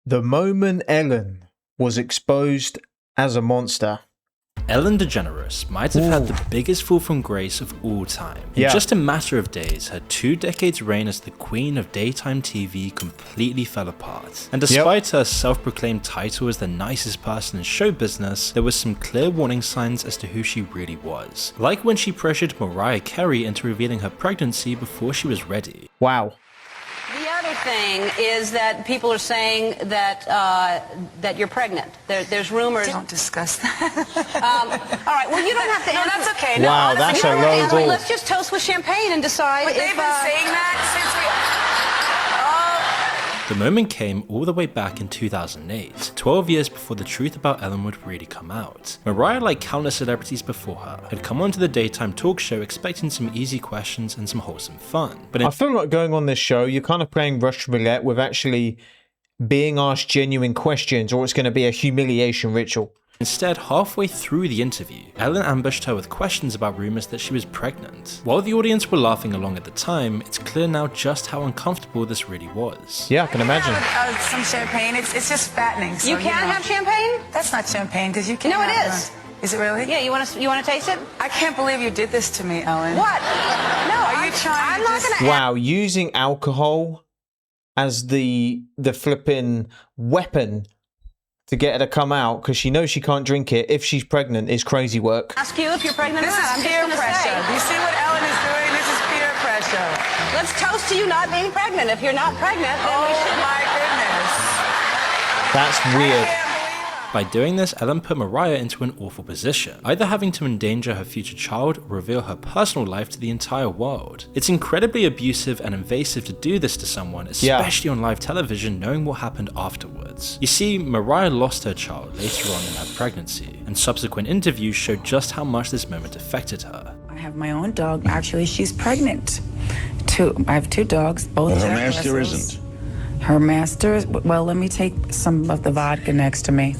The moment Ellen was exposed as a monster. Ellen DeGeneres might have had the biggest fall from grace of all time. In just a matter of days, her 2 decades reign as the queen of daytime TV completely fell apart. And despite her self-proclaimed title as the nicest person in show business, there was some clear warning signs as to who she really was. Like when she pressured Mariah Carey into revealing her pregnancy before she was ready. Wow. The other thing is that people are saying that that you're pregnant. There's rumors. Don't discuss that. All right. Well, you don't have to. No, answer. that's okay. Wow, no, that's a low ball. Let's just toast with champagne and decide. But they've been saying that since we. The moment came all the way back in 2008, 12 years before the truth about Ellen would really come out. Mariah, like countless celebrities before her, had come onto the daytime talk show expecting some easy questions and some wholesome fun. But I feel like going on this show, you're kind of playing Russian roulette with actually being asked genuine questions, or it's going to be a humiliation ritual. instead, halfway through the interview, Ellen ambushed her with questions about rumors that she was pregnant. While the audience were laughing along at the time, it's clear now just how uncomfortable this really was. Yeah, I can imagine. Some champagne. It's just fattening. So, you can't have champagne? That's not champagne because you can't. No, it have is. Is it really? Yeah, you want to taste it? I can't believe you did this to me, Ellen. What? No, Are you trying I'm to not just- gonna. Wow, using alcohol as the flipping weapon to get her to come out because she knows she can't drink it if she's pregnant is crazy work. Ask you if you're pregnant or This not. I'm is just peer gonna pressure. say. Do you see what Ellen is doing? This is peer pressure. Let's toast to you not being pregnant. If you're not pregnant, then we Oh should. my goodness. That's I weird. can't believe By doing this, Ellen put Mariah into an awful position, either having to endanger her future child or reveal her personal life to the entire world. It's incredibly abusive and invasive to do this to someone, especially on live television, knowing what happened afterwards. You see, Mariah lost her child later on in her pregnancy, and subsequent interviews showed just how much this moment affected her. I have my own dog. Actually, she's pregnant. I have 2 dogs, both Well, her Jack master Russells. isn't. Her master is, well, let me take some of the vodka next to me.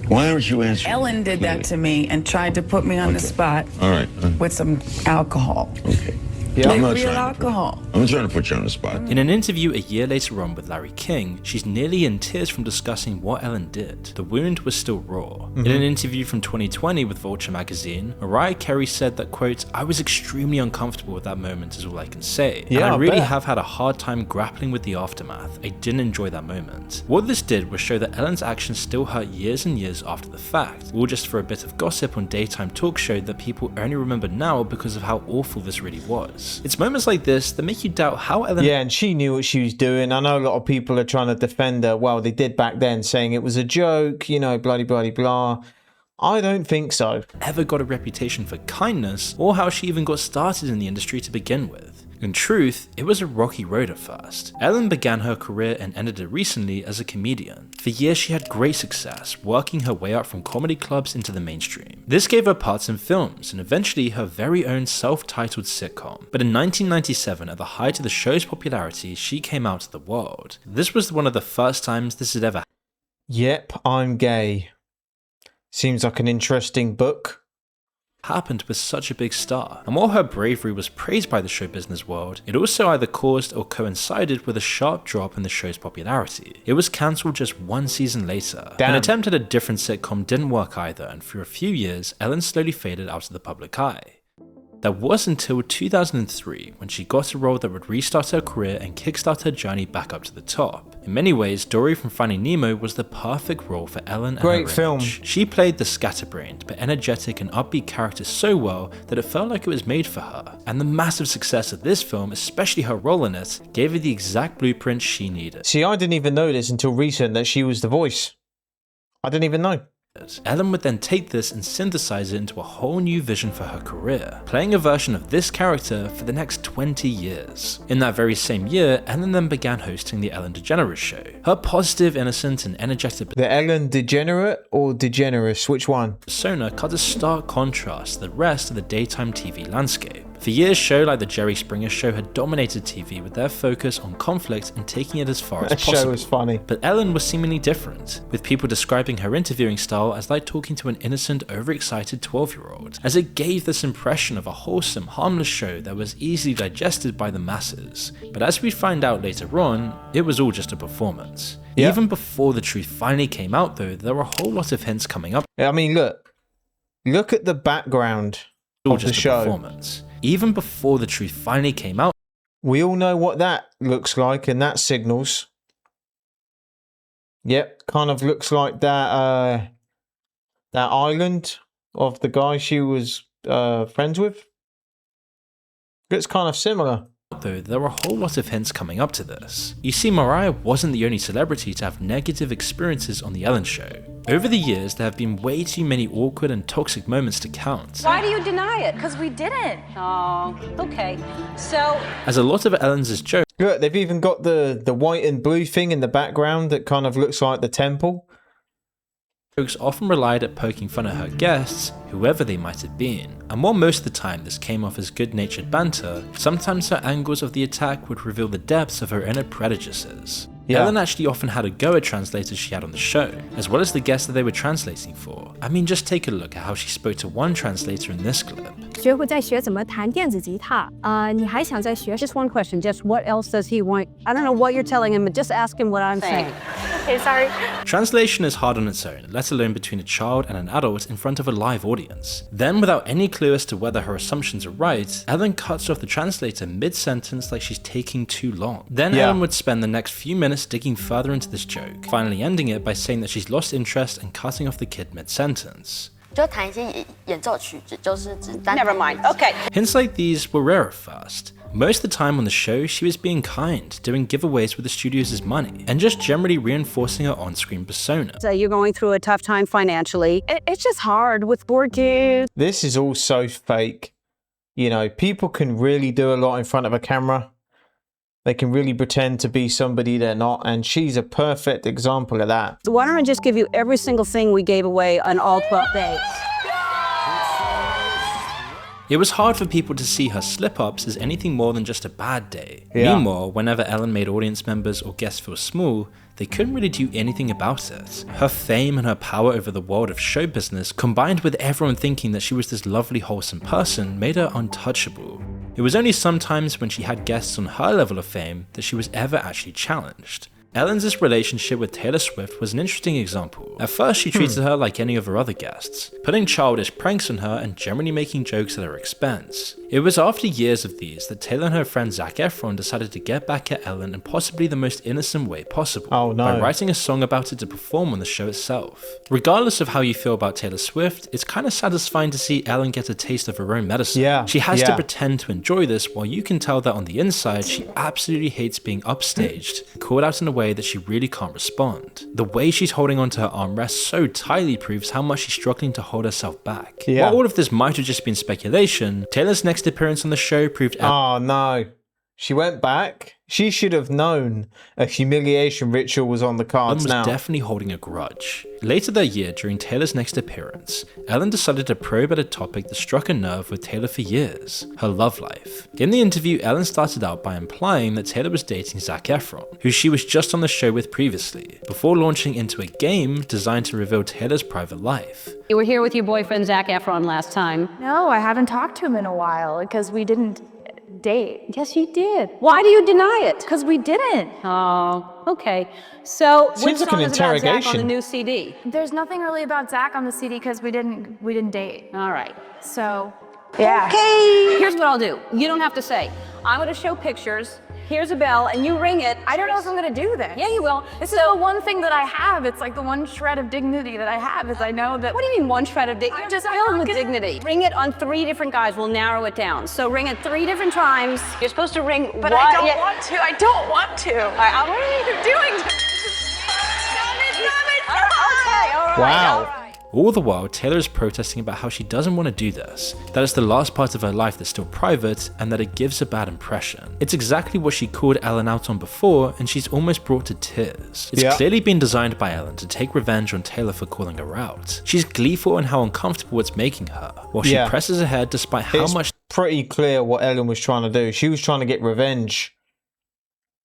Why aren't you answering? Ellen did that to me and tried to put me on the spot All right. with some alcohol. Okay. Yeah. I'm not Real trying to alcohol. I'm trying to put you on the spot. In an interview a year later on with Larry King, she's nearly in tears from discussing what Ellen did. The wound was still raw. In an interview from 2020 with Vulture magazine, Mariah Carey said that, quote, "I was extremely uncomfortable with that moment is all I can say. Yeah, and I I really bet. have had a hard time grappling with the aftermath. I didn't enjoy that moment." What this did was show that Ellen's actions still hurt years and years after the fact, all just for a bit of gossip on daytime talk show that people only remember now because of how awful this really was. It's moments like this that make you doubt how Ellen Yeah, and she knew what she was doing. I know a lot of people are trying to defend her. Well, they did back then, saying it was a joke, you know, bloody, bloody, blah. I don't think so. ever got a reputation for kindness, or how she even got started in the industry to begin with. In truth, it was a rocky road at first. Ellen began her career and ended it recently as a comedian. For years she had great success, working her way up from comedy clubs into the mainstream. This gave her parts in films, and eventually her very own self-titled sitcom. But in 1997, at the height of the show's popularity, she came out to the world. This was one of the first times this had ever Yep, I'm gay. Seems like an interesting book. happened with such a big star. And while her bravery was praised by the show business world, it also either caused or coincided with a sharp drop in the show's popularity. It was cancelled just 1 season later. Damn. An attempt at a different sitcom didn't work either, and for a few years, Ellen slowly faded out of the public eye. That was until 2003, when she got a role that would restart her career and kickstart her journey back up to the top. In many ways, Dory from Finding Nemo was the perfect role for Ellen and Great her film. image. She played the scatterbrained but energetic and upbeat character so well that it felt like it was made for her. And the massive success of this film, especially her role in it, gave her the exact blueprint she needed. See, I didn't even know this until recent that she was the voice. I didn't even know. Ellen would then take this and synthesize it into a whole new vision for her career, playing a version of this character for the next 20 years. In that very same year, Ellen then began hosting the Ellen DeGeneres show. Her positive, innocent, and energetic The Ellen Degenerate or DeGeneres? Which one? persona cut a stark contrast to the rest of the daytime TV landscape. For years, shows like The Jerry Springer Show had dominated TV with their focus on conflict and taking it as far as That possible. show was funny. But Ellen was seemingly different, with people describing her interviewing style as like talking to an innocent, overexcited 12-year-old, as it gave this impression of a wholesome, harmless show that was easily digested by the masses. But as we find out later on, it was all just a performance. Yeah. Even before the truth finally came out though, there were a whole lot of hints coming up. I mean, look at the background All of the just a show. performance. Even before the truth finally came out, We all know what that looks like, and that signals. Yep, kind of looks like that island of the guy she was friends with. It's kind of similar. though, there were a whole lot of hints coming up to this. You see, Mariah wasn't the only celebrity to have negative experiences on The Ellen Show. Over the years, there have been way too many awkward and toxic moments to count. Why do you deny it? Because we didn't. Oh, okay. So, As a lot of Ellen's jokes Look, they've even got the white and blue thing in the background that kind of looks like the temple. often relied at poking fun at her guests, whoever they might have been. And while most of the time this came off as good-natured banter, sometimes her angles of the attack would reveal the depths of her inner prejudices. Yeah. Ellen actually often had a go at translators she had on the show, as well as the guests that they were translating for. I mean, just take a look at how she spoke to one translator in this clip. 学会在学怎么弹电子吉他，你还想再学？ Just one question, just what else does he want? I don't know what you're telling him, but just ask him what I'm saying. Okay, sorry. Translation is hard on its own, let alone between a child and an adult in front of a live audience. Then, without any clue as to whether her assumptions are right, Ellen cuts off the translator mid-sentence like she's taking too long. Then Yeah. Ellen would spend the next few minutes digging further into this joke, finally ending it by saying that she's lost interest and cutting off the kid mid-sentence. 就弹一些演奏曲，就是只单 never mind. Okay. Hints like these were rare at first. Most of the time on the show, she was being kind, doing giveaways with the studios' money, and just generally reinforcing her on-screen persona. So you're going through a tough time financially. It's just hard with 4 kids. This is all so fake. You know, people can really do a lot in front of a camera. They can really pretend to be somebody they're not, and she's a perfect example of that. So why don't I just give you every single thing we gave away on all 12 days? It was hard for people to see her slip-ups as anything more than just a bad day. Yeah. Meanwhile, whenever Ellen made audience members or guests feel small, they couldn't really do anything about it. Her fame and her power over the world of show business, combined with everyone thinking that she was this lovely, wholesome person, made her untouchable. It was only sometimes when she had guests on her level of fame that she was ever actually challenged. Ellen's relationship with Taylor Swift was an interesting example. At first, she treated her like any of her other guests, putting childish pranks on her and generally making jokes at her expense. It was after years of these that Taylor and her friend Zac Efron decided to get back at Ellen in possibly the most innocent way possible, Oh, no. by writing a song about it to perform on the show itself. Regardless of how you feel about Taylor Swift, it's kind of satisfying to see Ellen get a taste of her own medicine. Yeah, She has to yeah. pretend to enjoy this while you can tell that on the inside, she absolutely hates being upstaged, called out in a way that she really can't respond. The way she's holding onto her armrest so tightly proves how much she's struggling to hold herself back. Yeah. While all of this might have just been speculation, Taylor's next appearance on the show proved Oh no. She went back. She should have known a humiliation ritual was on the Ellen cards was now. definitely holding a grudge. Later that year, during Taylor's next appearance, Ellen decided to probe at a topic that struck a nerve with Taylor for years: her love life. In the interview, Ellen started out by implying that Taylor was dating Zac Efron, who she was just on the show with previously, before launching into a game designed to reveal Taylor's private life. You were here with your boyfriend, Zac Efron, last time. No, I haven't talked to him in a while because we didn't date. Yes, you did. Why do you deny it? Because we didn't. Oh, okay. So, Seems which like song an is about Zac on the interrogation. new CD? There's nothing really about Zach on the CD because we didn't date. All right. So Yeah. Okay. Here's what I'll do. You don't have to say. I'm going to show pictures. Here's a bell, and you ring it. I don't know if I'm gonna do this. Yeah, you will. This is the one thing that I have. It's like the one shred of dignity that I have is I know that. What do you mean one shred of dignity? I'm Just not filled with gonna- dignity. Ring it on 3 different guys. We'll narrow it down. So ring it 3 different times. You're supposed to ring But one. I don't yeah. want to. I don't want to. All right, What are you doing? Stop it, Okay, all right. Wow. All right. All the while, Taylor is protesting about how she doesn't want to do this, that it's the last part of her life that's still private, and that it gives a bad impression. It's exactly what she called Ellen out on before, and she's almost brought to tears. It's Yeah. clearly been designed by Ellen to take revenge on Taylor for calling her out. She's gleeful in how uncomfortable it's making her, while she Yeah. presses ahead despite how It's much pretty clear what Ellen was trying to do. She was trying to get revenge.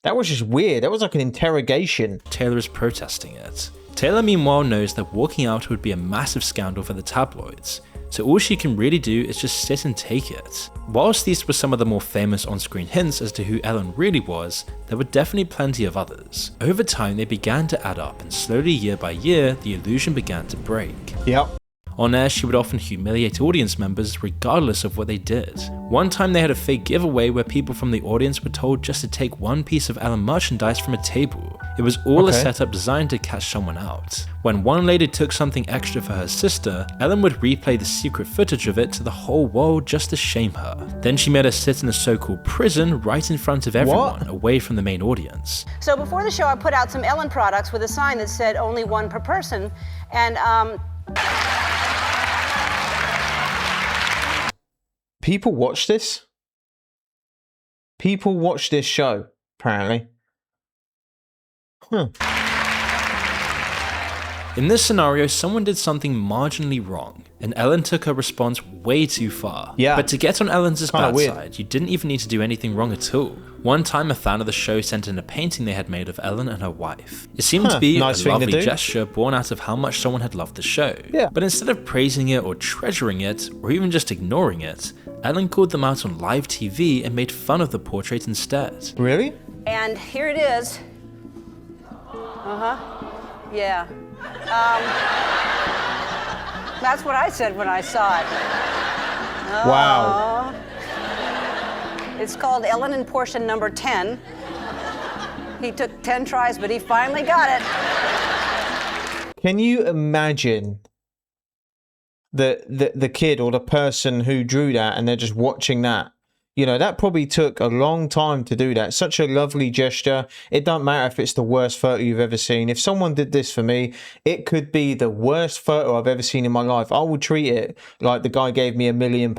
That was just weird. That was like an interrogation. Taylor is protesting it. Taylor meanwhile knows that walking out would be a massive scandal for the tabloids, so all she can really do is just sit and take it. Whilst these were some of the more famous on-screen hints as to who Ellen really was, there were definitely plenty of others. Over time they began to add up, and slowly year by year the illusion began to break. Yep. On air, she would often humiliate audience members regardless of what they did. One time they had a fake giveaway where people from the audience were told just to take one piece of Ellen merchandise from a table. It was all a setup designed to catch someone out. When one lady took something extra for her sister, Ellen would replay the secret footage of it to the whole world just to shame her. Then she made her sit in a so-called prison right in front of everyone, away from the main audience. So before the show, I put out some Ellen products with a sign that said only one per person, and People watch this? People watch this show, apparently. Huh. In this scenario, someone did something marginally wrong, and Ellen took her response way too far. Yeah. But to get on Ellen's bad weird. side, you didn't even need to do anything wrong at all. One time, a fan of the show sent in a painting they had made of Ellen and her wife. It seemed to be nice a thing to lovely do. gesture born out of how much someone had loved the show. Yeah. But instead of praising it or treasuring it, or even just ignoring it, Ellen called them out on live TV and made fun of the portrait instead. Really? and here it is. Yeah. That's what I said when I saw it. Wow. It's called Ellen and Portia number 10. He took 10 tries, but he finally got it. Can you imagine the kid or the person who drew that and they're just watching that? You know, that probably took a long time to do that. Such a lovely gesture. It doesn't matter if it's the worst photo you've ever seen. If someone did this for me, it could be the worst photo I've ever seen in my life. I would treat it like the guy gave me £1 million.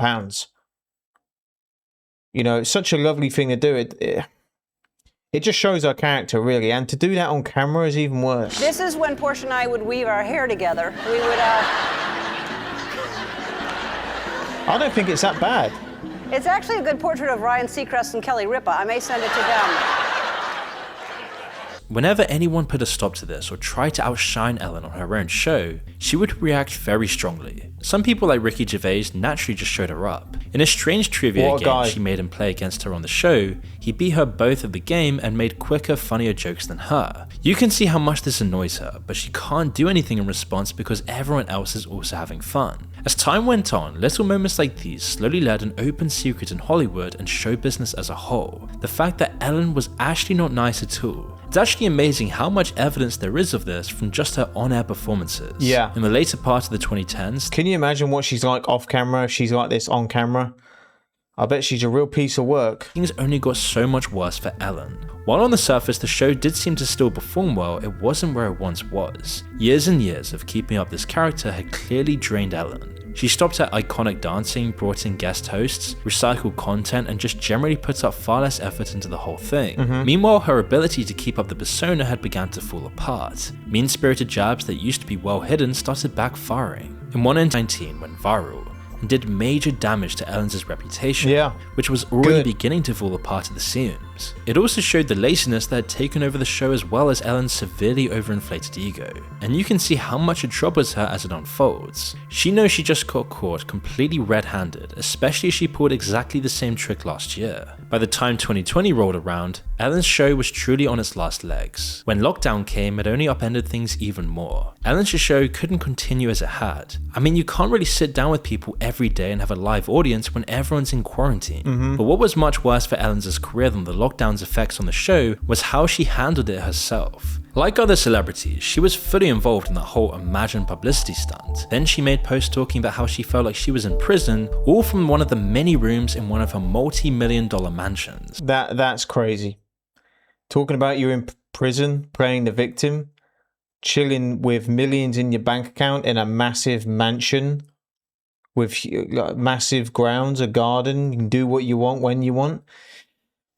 You know, it's such a lovely thing to do. It just shows our character, really. And to do that on camera is even worse. This is when Portia and I would weave our hair together. We would, I don't think it's that bad. It's actually a good portrait of Ryan Seacrest and Kelly Ripa. I may send it to them. Whenever anyone put a stop to this or tried to outshine Ellen on her own show, she would react very strongly. Some people like Ricky Gervais naturally just showed her up. In a strange trivia game she made him play against her on the show, he beat her both at the game and made quicker, funnier jokes than her. You can see how much this annoys her, but she can't do anything in response because everyone else is also having fun. As time went on, little moments like these slowly led an open secret in Hollywood and show business as a whole. The fact that Ellen was actually not nice at all. It's actually amazing how much evidence there is of this from just her on-air performances. Yeah. In the later part of the 2010s, can you imagine what she's like off camera if she's like this on camera? I bet she's a real piece of work. Things only got so much worse for Ellen. While on the surface the show did seem to still perform well, it wasn't where it once was. Years and years of keeping up this character had clearly drained Ellen. She stopped at iconic dancing, brought in guest hosts, recycled content, and just generally put up far less effort into the whole thing. Meanwhile, her ability to keep up the persona had begun to fall apart. Mean-spirited jabs that used to be well hidden started backfiring. In 2019 went viral and did major damage to Ellen's reputation, which was already beginning to fall apart at the seams. It also showed the laziness that had taken over the show as well as Ellen's severely overinflated ego, and you can see how much it troubles her as it unfolds. She knows she just got caught completely red-handed, especially as she pulled exactly the same trick last year. By the time 2020 rolled around, Ellen's show was truly on its last legs. When lockdown came, it only upended things even more. Ellen's show couldn't continue as it had. I mean, you can't really sit down with people every day and have a live audience when everyone's in quarantine. But what was much worse for Ellen's career than the lockdown's effects on the show was how she handled it herself. Like other celebrities, she was fully involved in the whole imagined publicity stunt. Then she made posts talking about how she felt like she was in prison, all from one of the many rooms in one of her multi-million-dollar mansions. That's crazy. Talking about you're in prison, playing the victim, chilling with millions in your bank account in a massive mansion with massive grounds, a garden. You can do what you want when you want.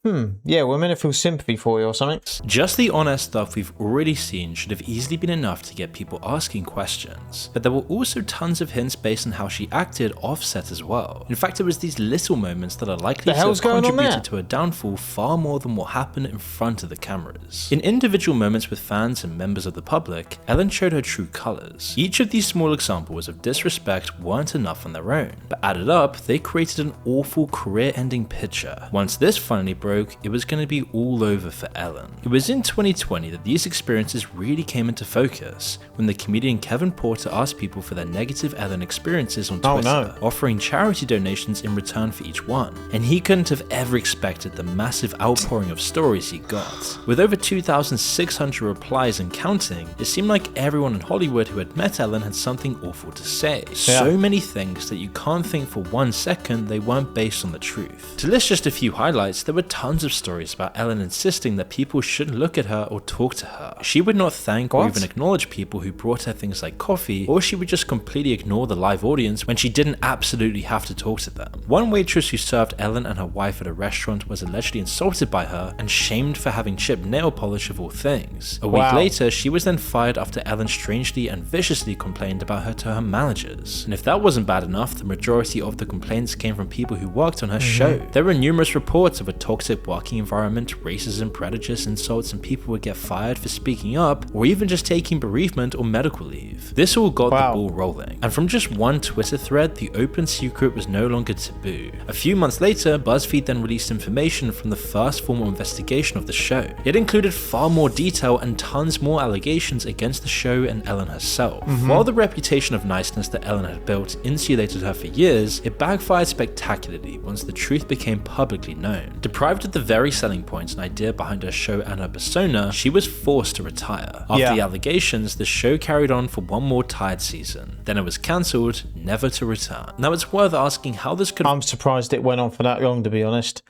Yeah, we're meant to feel sympathy for you or something. Just the honest stuff we've already seen should have easily been enough to get people asking questions, but there were also tons of hints based on how she acted off-set as well. In fact, it was these little moments that are likely to have contributed to her downfall far more than what happened in front of the cameras. In individual moments with fans and members of the public, Ellen showed her true colours. Each of these small examples of disrespect weren't enough on their own, but added up, they created an awful career-ending picture. Once this finally broke, it was going to be all over for Ellen. It was in 2020 that these experiences really came into focus when the comedian Kevin Porter asked people for their negative Ellen experiences on Twitter, offering charity donations in return for each one. And he couldn't have ever expected the massive outpouring of stories he got. With over 2,600 replies and counting, it seemed like everyone in Hollywood who had met Ellen had something awful to say. So many things that you can't think for 1 second they weren't based on the truth. To list just a few highlights, there were tons of stories about Ellen insisting that people shouldn't look at her or talk to her. She would not thank or even acknowledge people who brought her things like coffee, or she would just completely ignore the live audience when she didn't absolutely have to talk to them. One waitress who served Ellen and her wife at a restaurant was allegedly insulted by her and shamed for having chipped nail polish of all things. A week later, she was then fired after Ellen strangely and viciously complained about her to her managers. And if that wasn't bad enough, the majority of the complaints came from people who worked on her show. There were numerous reports of a toxic working environment, racism, prejudice, insults, and people would get fired for speaking up or even just taking bereavement or medical leave. This all got the ball rolling, and from just one Twitter thread, the open secret was no longer taboo. A few months later, BuzzFeed then released information from the first formal investigation of the show. It included far more detail and tons more allegations against the show and Ellen herself. While the reputation of niceness that Ellen had built insulated her for years, it backfired spectacularly once the truth became publicly known. Deprived of the very selling points and idea behind her show and her persona, she was forced to retire. After the allegations, the show carried on for one more tired season. Then it was cancelled, never to return. Now it's worth asking how this could— I'm surprised it went on for that long, to be honest.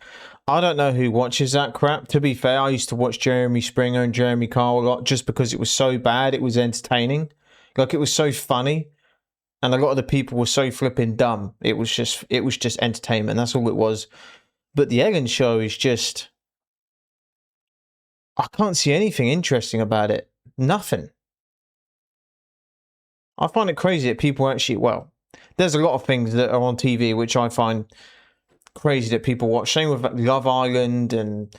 I don't know who watches that crap. To be fair, I used to watch Jeremy Springer and Jeremy Kyle a lot just because it was so bad, it was entertaining. Like, it was so funny. And a lot of the people were so flipping dumb. It was just entertainment. That's all it was. But the Ellen show is just, I can't see anything interesting about it. Nothing. I find it crazy that people actually, well, there's a lot of things that are on TV which I find crazy that people watch. Same with Love Island, and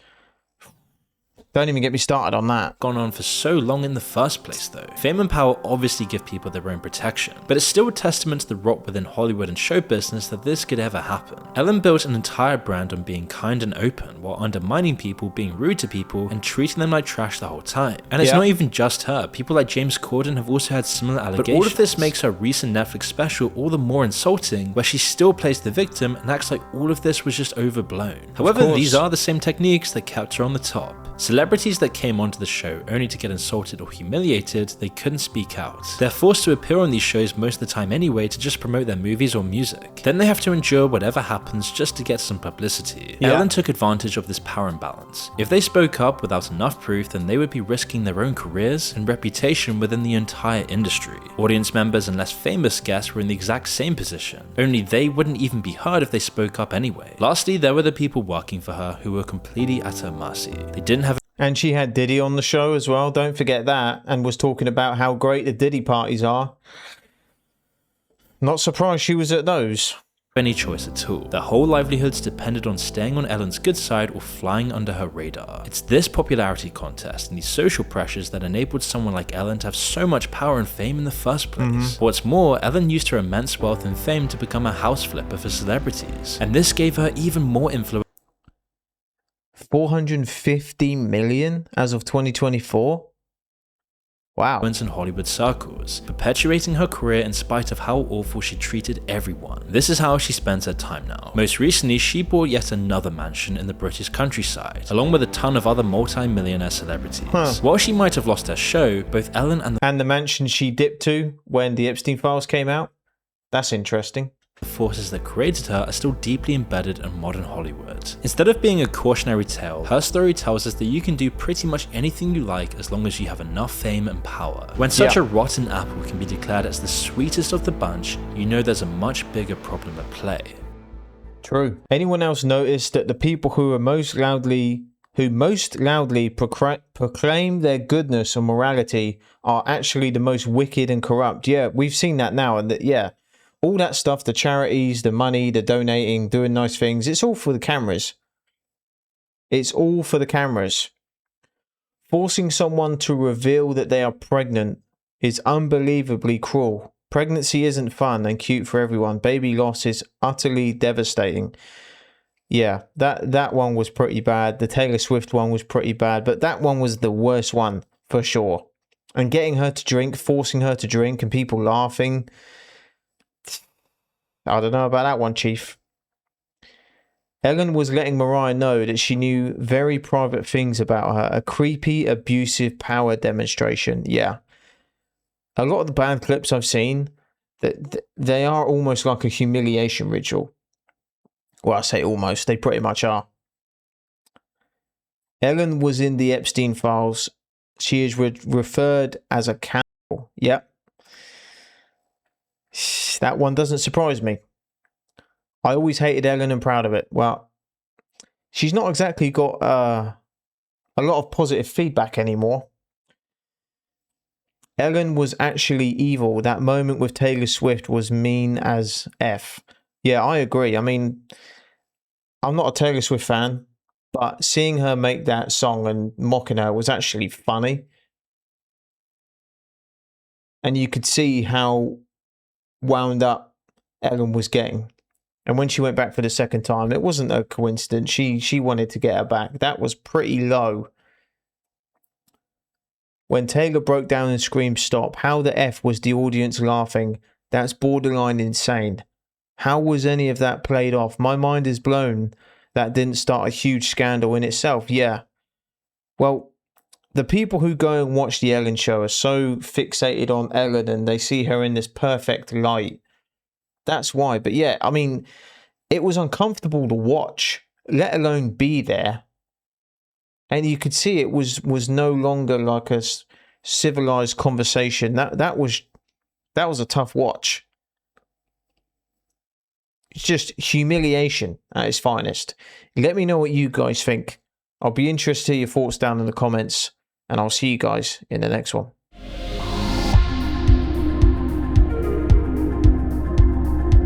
don't even get me started on that. Gone on for so long in the first place though. Fame and power obviously give people their own protection, but it's still a testament to the rot within Hollywood and show business that this could ever happen. Ellen built an entire brand on being kind and open, while undermining people, being rude to people, and treating them like trash the whole time. And it's not even just her. People like James Corden have also had similar allegations. But all of this makes her recent Netflix special all the more insulting, where she still plays the victim and acts like all of this was just overblown. However, these are the same techniques that kept her on the top. Celebrities that came onto the show only to get insulted or humiliated, they couldn't speak out. They're forced to appear on these shows most of the time anyway to just promote their movies or music. Then they have to endure whatever happens just to get some publicity. Ellen took advantage of this power imbalance. If they spoke up without enough proof, then they would be risking their own careers and reputation within the entire industry. Audience members and less famous guests were in the exact same position, only they wouldn't even be heard if they spoke up anyway. Lastly, there were the people working for her who were completely at her mercy. They didn't have— And she had Diddy on the show as well, don't forget that, and was talking about how great the Diddy parties are. Not surprised she was at those. any choice at all. Their whole livelihoods depended on staying on Ellen's good side or flying under her radar. It's this popularity contest and these social pressures that enabled someone like Ellen to have so much power and fame in the first place. What's more, Ellen used her immense wealth and fame to become a house flipper for celebrities, and this gave her even more influence. 450 million as of 2024? Wow. In Hollywood circles, perpetuating her career in spite of how awful she treated everyone. This is how she spends her time now. Most recently, she bought yet another mansion in the British countryside, along with a ton of other multi-millionaire celebrities. While she might have lost her show, both Ellen and the mansion she dipped to when the Epstein files came out? That's interesting. The forces that created her are still deeply embedded in modern Hollywood. Instead of being a cautionary tale, her story tells us that you can do pretty much anything you like as long as you have enough fame and power. When such a rotten apple can be declared as the sweetest of the bunch, you know there's a much bigger problem at play. True. Anyone else notice that the people who most loudly proclaim their goodness and morality are actually the most wicked and corrupt? Yeah, we've seen that now. And that, yeah, all that stuff, the charities, the money, the donating, doing nice things, it's all for the cameras. It's all for the cameras. Forcing someone to reveal that they are pregnant is unbelievably cruel. Pregnancy isn't fun and cute for everyone. Baby loss is utterly devastating. Yeah, that one was pretty bad. The Taylor Swift one was pretty bad, but that one was the worst one for sure. And getting her to drink, forcing her to drink and people laughing. I don't know about that one, Chief. Ellen was letting Mariah know that she knew very private things about her. A creepy, abusive power demonstration. Yeah. A lot of the bad clips I've seen, that they are almost like a humiliation ritual. Well, I say almost. They pretty much are. Ellen was in the Epstein files. She is referred as a cannibal. Yep. That one doesn't surprise me. I always hated Ellen and proud of it. Well, she's not exactly got a lot of positive feedback anymore. Ellen was actually evil. That moment with Taylor Swift was mean as F. Yeah, I agree. I mean, I'm not a Taylor Swift fan, but seeing her make that song and mocking her was actually funny. And you could see how wound up Ellen was getting. And when she went back for the second time, it wasn't a coincidence. She wanted to get her back. That was pretty low. When Taylor broke down and screamed stop, how the F was the audience laughing? That's borderline insane. How was any of that played off? My mind is blown. That didn't start a huge scandal in itself. Yeah. Well, the people who go and watch the Ellen show are so fixated on Ellen and they see her in this perfect light. That's why. But yeah, I mean, it was uncomfortable to watch, let alone be there. And you could see it was no longer like a civilized conversation. That was a tough watch. It's just humiliation at its finest. Let me know what you guys think. I'll be interested to hear your thoughts down in the comments, and I'll see you guys in the next one.